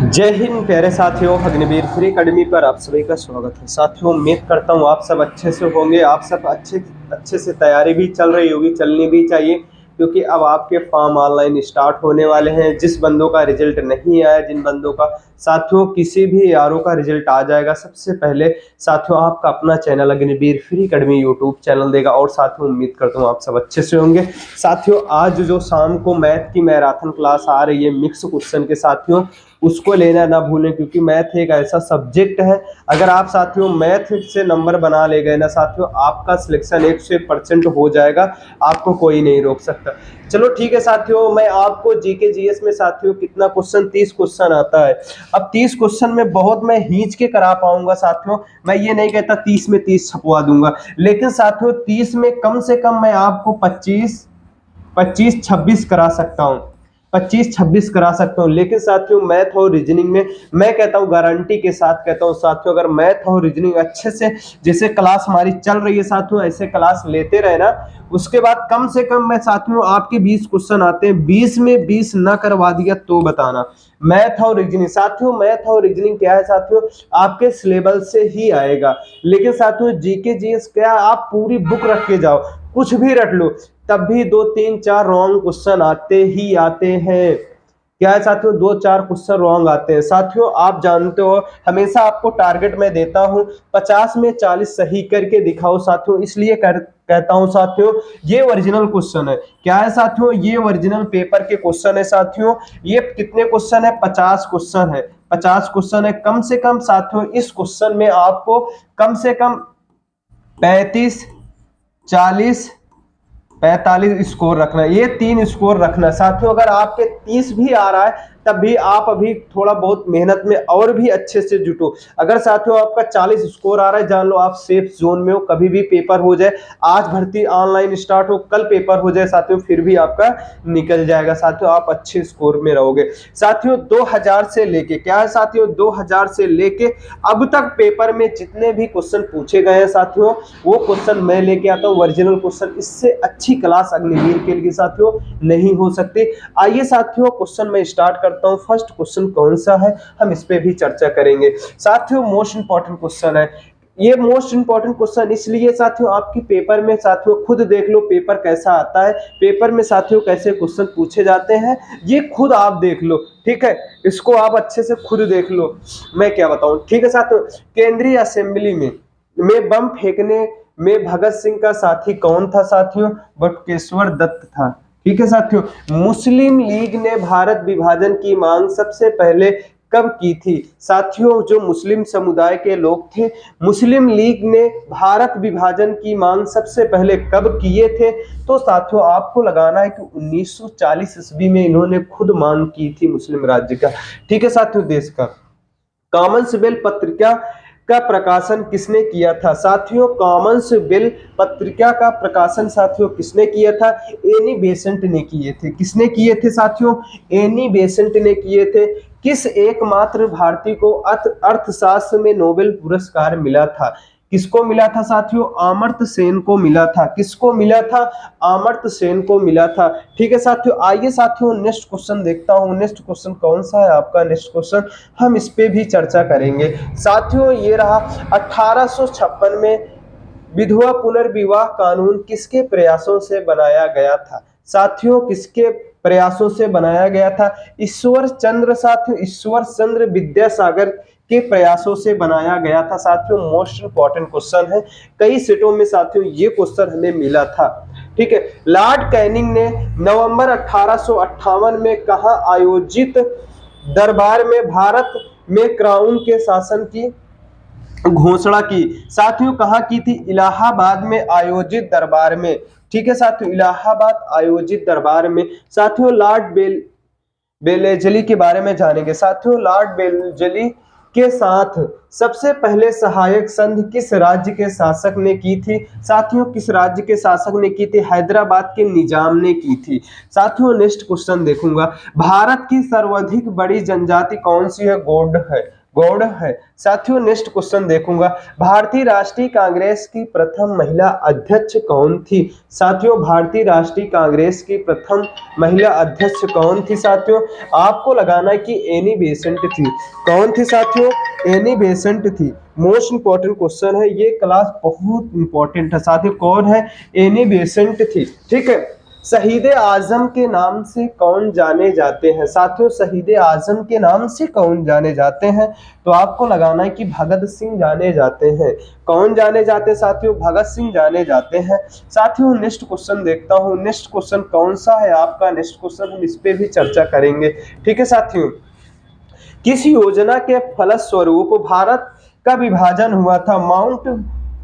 जय हिंद प्यारे साथियों, अग्निवीर फ्री अकेडमी पर आप सभी का स्वागत है। साथियों, उम्मीद करता हूँ आप सब अच्छे से होंगे। आप सब अच्छे से तैयारी भी चल रही होगी, चलनी भी चाहिए, क्योंकि अब आपके फॉर्म ऑनलाइन स्टार्ट होने वाले हैं। जिस बंदों का रिजल्ट नहीं आया, जिन बंदों का साथियों किसी भी यारों का रिजल्ट आ जाएगा, सबसे पहले साथियों आपका अपना channel Agniveer free academy YouTube channel देगा। और साथियों उम्मीद करता हूँ आप सब अच्छे से होंगे। साथियों, आज जो शाम को मैथ की मैराथन क्लास आ रही है मिक्स क्वेश्चन के, साथियों उसको लेना ना भूलें, क्योंकि मैथ एक ऐसा सब्जेक्ट है, अगर आप साथियों मैथ से नंबर बना ले गए ना साथियों, आपका सिलेक्शन 100% हो जाएगा, आपको कोई नहीं रोक सकता। चलो ठीक है साथियों, मैं आपको जीके जीएस में साथियों कितना क्वेश्चन, 30 क्वेश्चन आता है। अब 30 क्वेश्चन में बहुत मैं खींच के करा पाऊंगा साथियों, मैं ये नहीं कहता 30 में 30 छपवा दूंगा, लेकिन साथियों 30 में कम से कम मैं आपको 25-26 करा सकता हूं, 25-26 करा सकता हूं। लेकिन साथियों मैथ और रीजनिंग में मैं कहता हूं, गारंटी के साथ कहता हूं साथियों, अगर मैथ और रीजनिंग अच्छे से, जैसे क्लास हमारी चल रही है साथियों, ऐसे क्लास लेते रहे ना, उसके बाद कम से कम मैं साथियों आपके 20 क्वेश्चन आते हैं, 20 में 20 ना करवा दिया तो बताना। मैथ और रीजनिंग साथियों, मैथ और रीजनिंग क्या है साथियों, आपके सिलेबस से ही आएगा। लेकिन साथियों जीके जीएस क्या, आप पूरी बुक रख के जाओ, कुछ भी रट लो, तब भी 2-3-4 रॉन्ग क्वेश्चन आते ही आते हैं। क्या है साथियों, 2-4 क्वेश्चन रॉन्ग आते हैं। साथियों आप जानते हो, हमेशा आपको टारगेट मैं देता हूं 50 में 40 सही करके दिखाओ साथियों, इसलिए कहता हूं साथियों, ये ओरिजिनल क्वेश्चन है। क्या है साथियों, ये ओरिजिनल पेपर के क्वेश्चन है साथियों। ये कितने क्वेश्चन है, 50 क्वेश्चन है, 50 क्वेश्चन है। कम से कम साथियों इस क्वेश्चन में आपको कम से कम 35-40-45 स्कोर रखना है, ये 3 स्कोर रखना है साथियों। अगर आपके 30 भी आ रहा है तब भी आप अभी थोड़ा बहुत मेहनत में और भी अच्छे से जुटो। अगर साथियों आपका 40 स्कोर आ रहा है, जान लो आप सेफ जोन में हो, कभी भी पेपर हो जाए, आज भर्ती ऑनलाइन स्टार्ट हो, कल पेपर हो जाए साथियों, फिर भी आपका निकल जाएगा साथियों, आप अच्छे स्कोर में रहोगे साथियों। 2000 से लेके, क्या है साथियों, 2000 से लेके अब तक पेपर में जितने भी क्वेश्चन पूछे गए हैं साथियों, वो क्वेश्चन मैं लेके आता हूँ ओरिजिनल क्वेश्चन। इससे अच्छी क्लास अग्निवीर के लिए साथियों नहीं हो सकती। आइए साथियों क्वेश्चन में स्टार्ट करता हूँ। फर्स्ट क्वेश्चन कौन सा है, हम इस पे भी चर्चा करेंगे साथियों। मोस्ट इंपॉर्टेंट क्वेश्चन है ये, मोस्ट इंपॉर्टेंट क्वेश्चन इसलिए साथियों, आपकी पेपर में साथियों खुद देख लो पेपर कैसा आता है, पेपर में साथियों कैसे क्वेश्चन पूछे जाते हैं, ये खुद आप देख लो, ठीक है, इसको आप अच्छे से खुद देख लो, मैं क्या बताऊं, ठीक है साथियों। केंद्रीय असेंबली में बम फेंकने में भगत सिंह का साथी कौन था साथियों, बटुकेश्वर दत्त था, ठीक है साथियों। मुस्लिम लीग ने भारत विभाजन की मांग सबसे पहले कब की थी साथियों, जो मुस्लिम समुदाय के लोग थे, मुस्लिम लीग ने भारत विभाजन की मांग सबसे पहले कब किए थे, तो साथियों आपको लगाना है कि 1940 ईस्वी में इन्होंने खुद मांग की थी मुस्लिम राज्य का, ठीक है साथियों, देश का। कॉमन्सवेल्थ पत्रिका का प्रकाशन किसने किया था साथियों, कॉमन्सवेल्थ पत्रिका का प्रकाशन साथियों किसने किया था, एनी बेसेंट ने किए थे। किसने किए थे साथियों, एनी बेसेंट ने किए थे। किस एकमात्र भारतीय को अर्थशास्त्र में नोबेल पुरस्कार मिला था, किसको मिला था साथियों, अमर्त्य सेन को मिला था। किसको मिला था, अमर्त्य सेन को मिला था, ठीक है साथियों। आइए साथियों नेक्स्ट क्वेश्चन देखता हूं, नेक्स्ट क्वेश्चन कौन सा है आपका, नेक्स्ट क्वेश्चन हम इस पे भी चर्चा करेंगे साथियों। ये रहा 1856 में विधवा पुनर्विवाह कानून किसके प्रयासों से बनाया गया था साथियों, किसके प्रयासों से बनाया गया था, ईश्वर चंद्र साथियों, ईश्वर चंद्र विद्यासागर के प्रयासों से बनाया गया था साथियों। मोस्ट इंपॉर्टेंट क्वेश्चन है, कई सेटों में साथियों ये क्वेश्चन हमें मिला था, ठीक है। लॉर्ड कैनिंग ने नवंबर 1858 में कहा आयोजित दरबार में भारत में क्राउन के शासन की घोषणा की साथियों, कहां की थी, इलाहाबाद में आयोजित दरबार में, ठीक है साथियों, इलाहाबाद आयोजित दरबार में। साथियों लॉर्ड बेलेजली के बारे में जानेंगे साथियों। लॉर्ड बेलेजली के साथ सबसे पहले सहायक संधि किस राज्य के शासक ने की थी साथियों, किस राज्य के शासक ने की थी, हैदराबाद के निजाम ने की थी साथियों। नेक्स्ट क्वेश्चन देखूंगा, भारत की सर्वाधिक बड़ी जनजाति कौन सी है, गौड़ है, गौड़ है। साथियों नेक्स्ट क्वेश्चन देखूंगा, भारतीय राष्ट्रीय कांग्रेस की प्रथम महिला अध्यक्ष कौन थी? साथियों भारतीय राष्ट्रीय कांग्रेस की प्रथम महिला अध्यक्ष कौन थी? साथियों आपको लगाना है कि एनी बेसेंट थी। कौन थी साथियों? एनी बेसेंट थी। मोस्ट इंपॉर्टेंट क्वेश्चन है ये, क्लास बहुत इंपॉर्टेंट है साथियों। कौन है? एनी बेसेंट थी। ठीक है। शहीद आजम के नाम से कौन जाने जाते हैं? साथियों शहीद आजम के नाम से कौन जाने जाते हैं? तो आपको लगाना है कि भगत सिंह जाने जाते हैं। कौन जाने जाते हैं साथियों? भगत सिंह जाने जाते हैं। साथियों नेक्स्ट क्वेश्चन देखता हूं, नेक्स्ट क्वेश्चन कौन सा है आपका? नेक्स्ट क्वेश्चन हम इस पे भी चर्चा करेंगे। ठीक है साथियों, किस योजना के फलस्वरूप भारत का विभाजन हुआ था?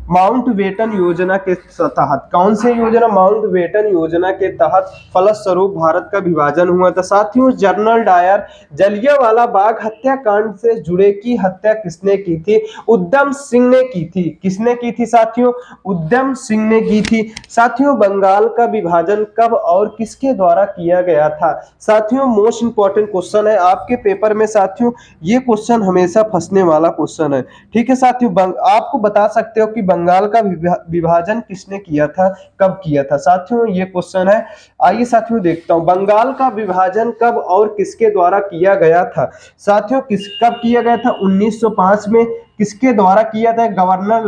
माउंटबेटन योजना के तहत। कौन से योजना? माउंटबेटन योजना के तहत फलस्वरूप भारत का विभाजन हुआ था। साथियों जनरल डायर, जलियांवाला बाग हत्याकांड से जुड़े की हत्या किसने की थी? उधम सिंह ने की थी। किसने की थी साथियों? उधम सिंह ने की थी। साथियों बंगाल का विभाजन कब और किसके द्वारा किया गया था? साथियों मोस्ट इंपॉर्टेंट क्वेश्चन है आपके पेपर में साथियों, ये क्वेश्चन हमेशा फंसने वाला क्वेश्चन है। ठीक है साथियों, आपको बता सकते हो कि बंगाल का विभाजन किसने किया था, कब किया था? साथियों ये क्वेश्चन है। आइए साथियों देखता हूं, बंगाल का विभाजन कब और किसके द्वारा किया गया था? साथियों कब किया गया था? 1905 में। किसके द्वारा किया था? गवर्नर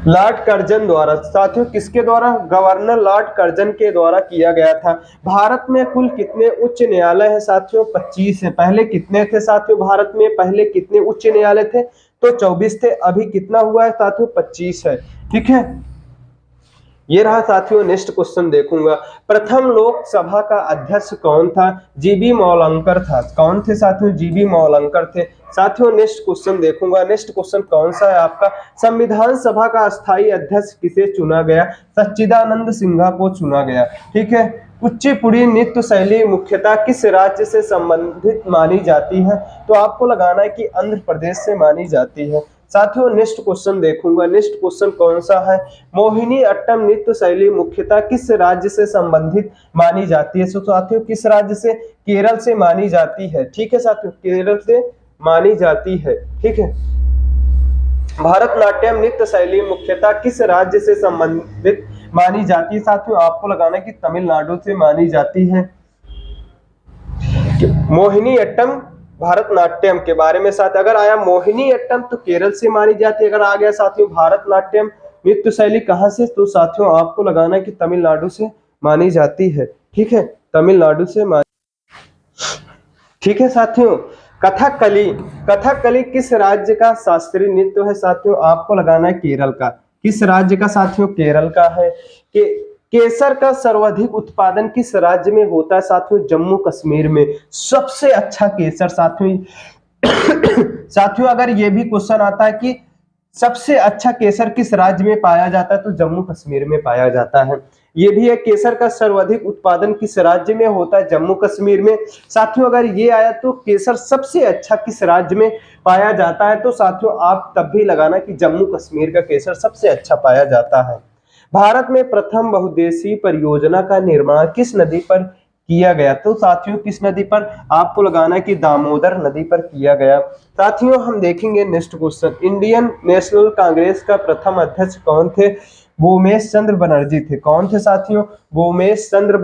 लॉर्ड कर्जन द्वारा। साथियों किसके द्वारा? गवर्नर लॉर्ड कर्जन के द्वारा किया गया था। भारत में कुल कितने उच्च न्यायालय है साथियों? 25 है। पहले कितने थे साथियों भारत में? पहले कितने उच्च न्यायालय थे? तो 24 थे। अभी कितना हुआ है साथियों? 25 है। ठीक है, ये रहा साथियों। नेक्स्ट क्वेश्चन देखूंगा, प्रथम लोकसभा का अध्यक्ष कौन था? जीबी मौलंकर था। कौन थे साथियों? जीबी मौलंकर थे। साथियों नेक्स्ट क्वेश्चन देखूंगा, नेक्स्ट क्वेश्चन कौन सा है आपका? संविधान सभा का अस्थायी अध्यक्ष किसे चुना गया? सच्चिदानंद सिन्हा को चुना गया। ठीक है। कुचिपुड़ी नृत्य शैली मुख्यतः किस राज्य से संबंधित मानी जाती है? तो आपको लगाना है कि आंध्र प्रदेश से मानी जाती है। साथियों नेक्स्ट क्वेश्चन देखूंगा, नेक्स्ट क्वेश्चन कौन सा है? मोहिनी अट्टम नृत्य शैली मुख्यतः किस राज्य से संबंधित मानी जाती है? तो साथियों किस राज्य से? केरल से मानी जाती है। ठीक है साथियों, केरल से मानी जाती है। ठीक है। भारतनाट्यम नृत्य शैली मुख्यतः किस राज्य से संबंधित मानी जाती है? साथियों आपको लगाना है कि तमिलनाडु से मानी जाती है। मोहिनी अट्टम भारतनाट्यम के बारे में साथ अगर आया मोहिनी अट्टम तो केरल से मानी जाती है। अगर आ गया साथियों भारतनाट्यम नृत्य शैली कहां से, तो साथियों आपको लगाना है कि तमिलनाडु से मानी जाती है। ठीक है, तमिलनाडु से ठीक है साथियों, कथकली, कथकली किस राज्य का शास्त्रीय नृत्य है? साथियों आपको लगाना है केरल का। किस राज्य का साथियों? केरल का है। के केसर का सर्वाधिक उत्पादन किस राज्य में होता है? साथियों जम्मू कश्मीर में। सबसे अच्छा केसर साथियों साथियों अगर ये भी क्वेश्चन आता है कि सबसे अच्छा केसर किस राज्य में पाया जाता है, तो जम्मू कश्मीर में पाया जाता है। ये भी है, केसर का सर्वाधिक उत्पादन किस राज्य में होता है? जम्मू कश्मीर में। साथियों अगर ये आया तो केसर सबसे अच्छा किस राज्य में पाया जाता है, तो साथियों आप तब भी लगाना कि जम्मू कश्मीर का केसर सबसे अच्छा पाया जाता है। भारत में प्रथम बहुउद्देशीय परियोजना का निर्माण किस नदी पर किया गया? तो साथियों किस नदी पर? आपको लगाना है कि दामोदर नदी पर किया गया। साथियों हम देखेंगे next question, Indian national Congress का प्रथम अध्यक्ष कौन थे? भूमेश चंद्र बनर्जी थे। कौन थे साथियों? भूमेश चंद्र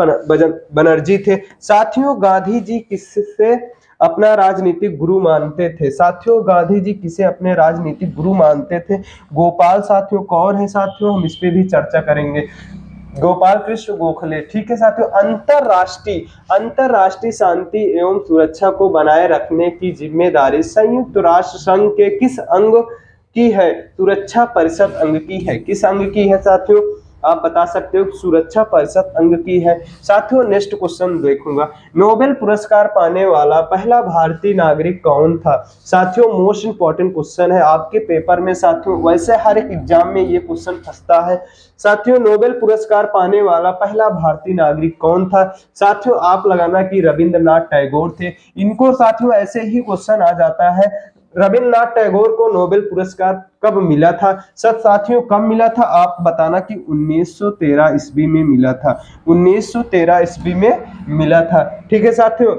बनर्जी थे। साथियों गांधी जी किससे अपना राजनीतिक गुरु मानते थे? साथियों गांधी जी किसे अपने राजनीतिक गुरु मानते थे? गोपाल साथियों कौन है साथियों? हम इस पे भी चर्चा करेंगे। गोपाल कृष्ण गोखले। ठीक है साथियों, अंतरराष्ट्रीय शांति एवं सुरक्षा को बनाए रखने की जिम्मेदारी संयुक्त राष्ट्र संघ के किस अंग की है? सुरक्षा परिषद अंग की है। किस अंग की है साथियों? आप बता सकते हो, सुरक्षा परिषद अंग की है। साथियों नेक्स्ट क्वेश्चन देखूंगा, नोबेल पुरस्कार पाने वाला पहला भारतीय नागरिक कौन था? साथियों मोस्ट इंपॉर्टेंट क्वेश्चन है आपके पेपर में साथियों, वैसे हर एक एग्जाम में ये क्वेश्चन फंसता है। साथियों नोबेल पुरस्कार पाने वाला पहला भारतीय नागरिक कौन था? साथियों आप लगाना कि रविंद्रनाथ टैगोर थे। इनको साथियों ऐसे ही क्वेश्चन आ जाता है, रविंद्रनाथ टैगोर को नोबेल पुरस्कार कब मिला था? सब साथियों कब मिला था? आप बताना कि 1913 ईस्वी में मिला था। 1913 ईस्वी में मिला था। ठीक है साथियों,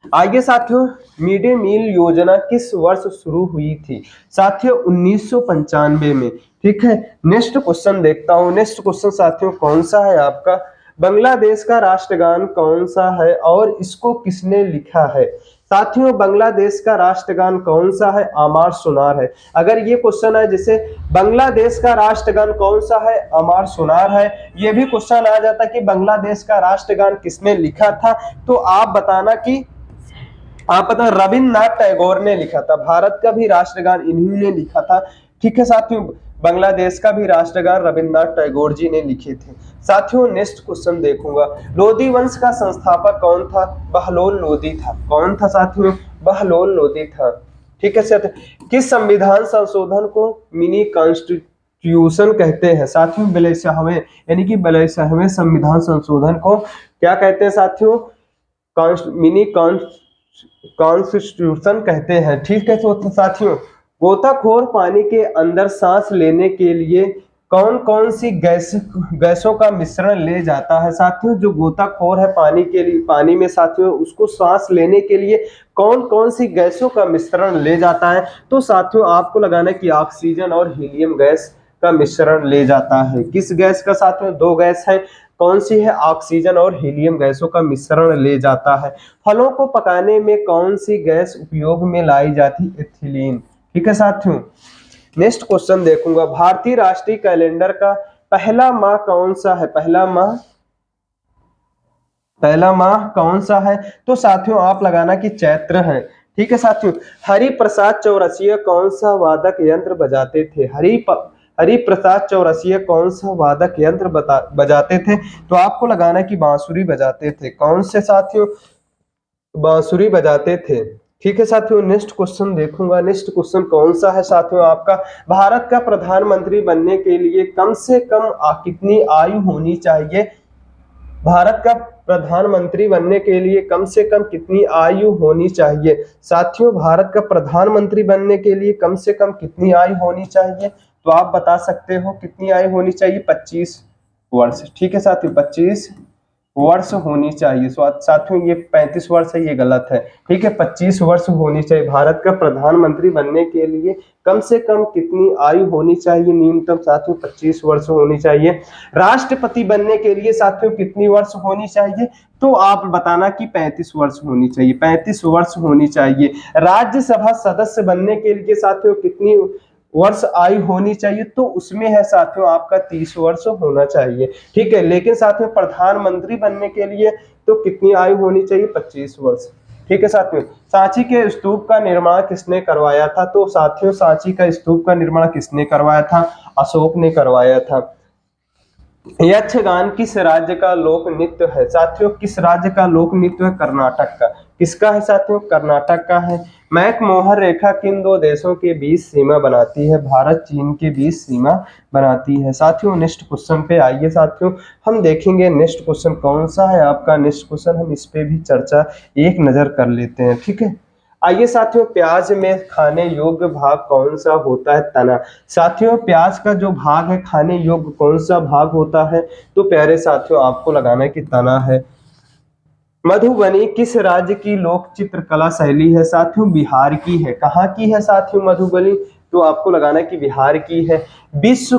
आइए साथियों, मिड डे मील योजना किस वर्ष शुरू हुई थी? साथियों 1995 में। ठीक है, नेक्स्ट क्वेश्चन देखता हूं। नेक्स्ट क्वेश्चन साथियों कौन सा है आपका? बांग्लादेश का राष्ट्रगान कौन सा है और इसको किसने लिखा है? साथियों बांग्लादेश का राष्ट्रगान कौन सा है? अमार सुनार है। अगर ये क्वेश्चन है जैसे बांग्लादेश का राष्ट्रगान कौन सा है? अमार सुनार है। ये भी क्वेश्चन आ जाता कि बांग्लादेश का राष्ट्रगान किसने लिखा था, तो आप बताना कि आप पता रविन्द्रनाथ टैगोर ने लिखा था। भारत का भी राष्ट्रगान इन्हीं ने लिखा था। ठीक है साथियों, बांग्लादेश का भी राष्ट्रगान रविन्द्रनाथ टैगोर जी ने लिखे थे। साथियों नेक्स्ट क्वेश्चन देखूंगा, लोधी वंश का संस्थापक कौन था? बहलोल लोधी था। कौन था साथियों? बहलोल लोधी था। ठीक है साथियों, किस संविधान संशोधन को मिनी कॉन्स्टिट्यूशन कहते हैं? साथियों बिलसाहवें, यानी कि बिलसाहवें संविधान संशोधन को क्या कहते हैं साथियों? मिनी कॉन्स्टिट्यूशन कहते हैं। ठीक है तो साथियों, गोताखोर पानी के अंदर सांस लेने के लिए कौन कौन सी गैसों का मिश्रण ले जाता है? साथियों जो गोताखोर है पानी के लिए, पानी में साथियों उसको सांस लेने के लिए कौन कौन सी गैसों का मिश्रण ले जाता है? तो साथियों आपको लगाना है कि ऑक्सीजन और हीलियम गैस का मिश्रण ले जाता है। किस गैस का साथियों? दो गैस है। कौन सी है? ऑक्सीजन और हीलियम गैसों का मिश्रण ले जाता है। फलों को पकाने में कौन सी गैस उपयोग में लाई जाती? एथिलीन। ठीक है साथियों, नेक्स्ट क्वेश्चन देखूंगा, भारतीय राष्ट्रीय कैलेंडर का पहला माह कौन सा है? पहला माह कौन सा है? तो साथियों आप लगाना कि चैत्र है। ठीक है साथियों, हरि प्रसाद चौरसिया कौन सा वादक यंत्र बजाते थे? हरि प्रसाद चौरसिया कौन सा वादक यंत्र बजाते थे? तो आपको लगाना कि बांसुरी बजाते थे। कौन से साथियों? बांसुरी बजाते थे। ठीक है साथियों, नेक्स्ट क्वेश्चन देखूंगा। नेक्स्ट क्वेश्चन कौन सा है साथियों आपका? भारत का प्रधानमंत्री बनने के लिए कम से कम कितनी आयु होनी चाहिए? भारत का प्रधानमंत्री बनने के लिए कम से कम कितनी आयु होनी चाहिए? साथियों भारत का प्रधानमंत्री बनने के लिए कम से कम कितनी आयु होनी चाहिए? तो आप बता सकते हो कितनी आयु होनी चाहिए? 25 वर्ष। ठीक है साथियों, 25 वर्ष होनी चाहिए। साथियों ये 35 वर्ष है, ये गलत है। ठीक है, 25 वर्ष होनी चाहिए। भारत का प्रधानमंत्री बनने के लिए कम से कम कितनी आयु होनी चाहिए? न्यूनतम साथियों 25 वर्ष होनी चाहिए। राष्ट्रपति बनने के लिए साथियों कितनी वर्ष होनी चाहिए? तो आप बताना कि 35 वर्ष होनी चाहिए। 35 वर्ष होनी चाहिए। राज्यसभा सदस्य बनने के लिए साथियों कितनी वर्ष आयु होनी चाहिए? तो उसमें है साथियों आपका 30 वर्ष होना चाहिए। ठीक है, लेकिन साथियों प्रधानमंत्री बनने के लिए तो कितनी आयु होनी चाहिए? 25 वर्ष। ठीक है साथियों, सांची के स्तूप का निर्माण किसने करवाया था? तो साथियों सांची का स्तूप का निर्माण किसने करवाया था? अशोक ने करवाया था। यक्षगान किस राज्य का लोक नृत्य है? साथियों किस राज्य का लोक नृत्य है? कर्नाटक का। किसका है साथियों? कर्नाटक का है। मैकमोहन रेखा किन दो देशों के बीच सीमा बनाती है? भारत चीन के बीच सीमा बनाती है। साथियों नेक्स्ट क्वेश्चन पे आइए साथियों, हम देखेंगे नेक्स्ट क्वेश्चन कौन सा है आपका। नेक्स्ट क्वेश्चन हम इस पे भी चर्चा एक नजर कर लेते हैं। ठीक है, आइए साथियों, प्याज में खाने योग्य भाग कौन सा होता है? तना। साथियों प्याज का जो भाग है खाने योग्य कौन सा भाग होता है? तो प्यारे साथियों आपको लगाना है कि तना है। मधुबनी किस राज्य की लोक चित्रकला शैली है? साथियों बिहार की है। कहाँ की है साथियों मधुबनी? तो आपको लगाना है कि बिहार की है। विश्व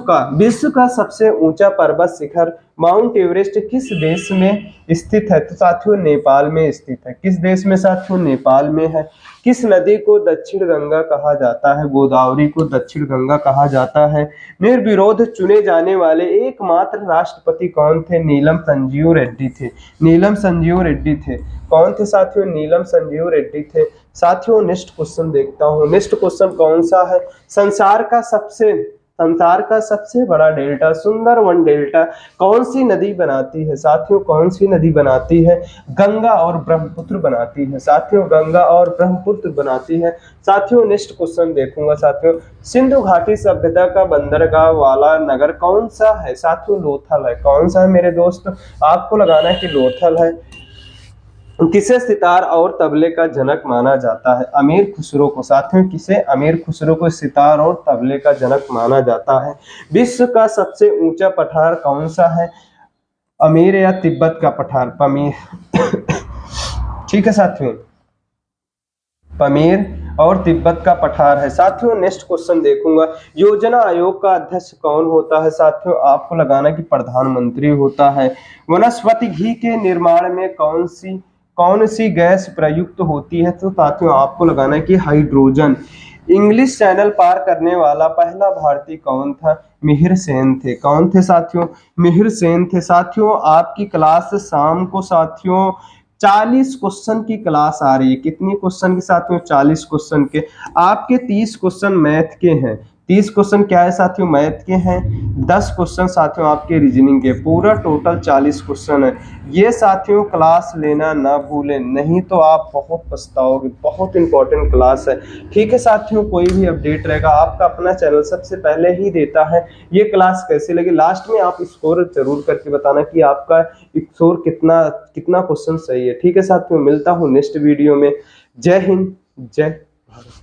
का सबसे ऊंचा पर्वत शिखर माउंट एवरेस्ट किस देश में स्थित है? तो साथियों नेपाल में स्थित है। किस देश में साथियों? नेपाल में है। किस नदी को दक्षिण गंगा कहा जाता है? गोदावरी को दक्षिण गंगा कहा जाता है। निर्विरोध चुने जाने वाले एकमात्र राष्ट्रपति कौन थे? नीलम संजीव रेड्डी थे। नीलम संजीव रेड्डी थे। कौन थे साथियों? नीलम संजीव रेड्डी थे। साथियों नेक्स्ट क्वेश्चन देखता हूं। नेक्स्ट क्वेश्चन कौन सा है? संसार का सबसे बड़ा डेल्टा सुंदरवन डेल्टा कौन सी नदी बनाती है? साथियों कौन सी नदी बनाती है? गंगा और ब्रह्मपुत्र बनाती है। साथियों गंगा और ब्रह्मपुत्र बनाती है। साथियों नेक्स्ट क्वेश्चन देखूंगा साथियों, सिंधु घाटी सभ्यता का बंदरगाह वाला नगर कौन सा है? साथियों लोथल है। कौन सा है मेरे दोस्त? आपको लगाना है कि लोथल है। किसे सितार और तबले का जनक माना जाता है? अमीर खुसरो को। साथियों किसे? अमीर खुसरो को सितार और तबले का जनक माना जाता है। विश्व का सबसे ऊंचा पठार कौन सा है? अमीर या तिब्बत का पठार? पमीर। ठीक है साथियों, पमीर और तिब्बत का पठार है। साथियों नेक्स्ट क्वेश्चन देखूंगा, योजना आयोग का अध्यक्ष कौन होता है? साथियों आपको लगाना कि प्रधानमंत्री होता है। वनस्पति घी के निर्माण में कौन सी गैस प्रयुक्त होती है? तो साथियों आपको लगाना है कि हाइड्रोजन। इंग्लिश चैनल पार करने वाला पहला भारतीय कौन था? मिहिर सेन थे। कौन थे साथियों? मिहिर सेन थे। साथियों आपकी क्लास शाम को साथियों 40 क्वेश्चन की क्लास आ रही है। कितनी क्वेश्चन के साथियों? 40 क्वेश्चन के। आपके 30 क्वेश्चन मैथ के हैं। 30 क्वेश्चन क्या है साथियों? मैथ के हैं। 10 क्वेश्चन साथियों आपके रीजनिंग के। पूरा टोटल 40 क्वेश्चन है। ये साथियों क्लास लेना ना भूलें, नहीं तो आप बहुत पछताओगे। बहुत इंपॉर्टेंट क्लास है। ठीक है साथियों, कोई भी अपडेट रहेगा आपका अपना चैनल सबसे पहले ही देता है। ये क्लास कैसी लगी लास्ट में आप स्कोर जरूर करके बताना कि आपका स्कोर कितना कितना क्वेश्चन सही है। ठीक है साथियों, मिलता हूँ नेक्स्ट वीडियो में। जय हिंद, जय भारत।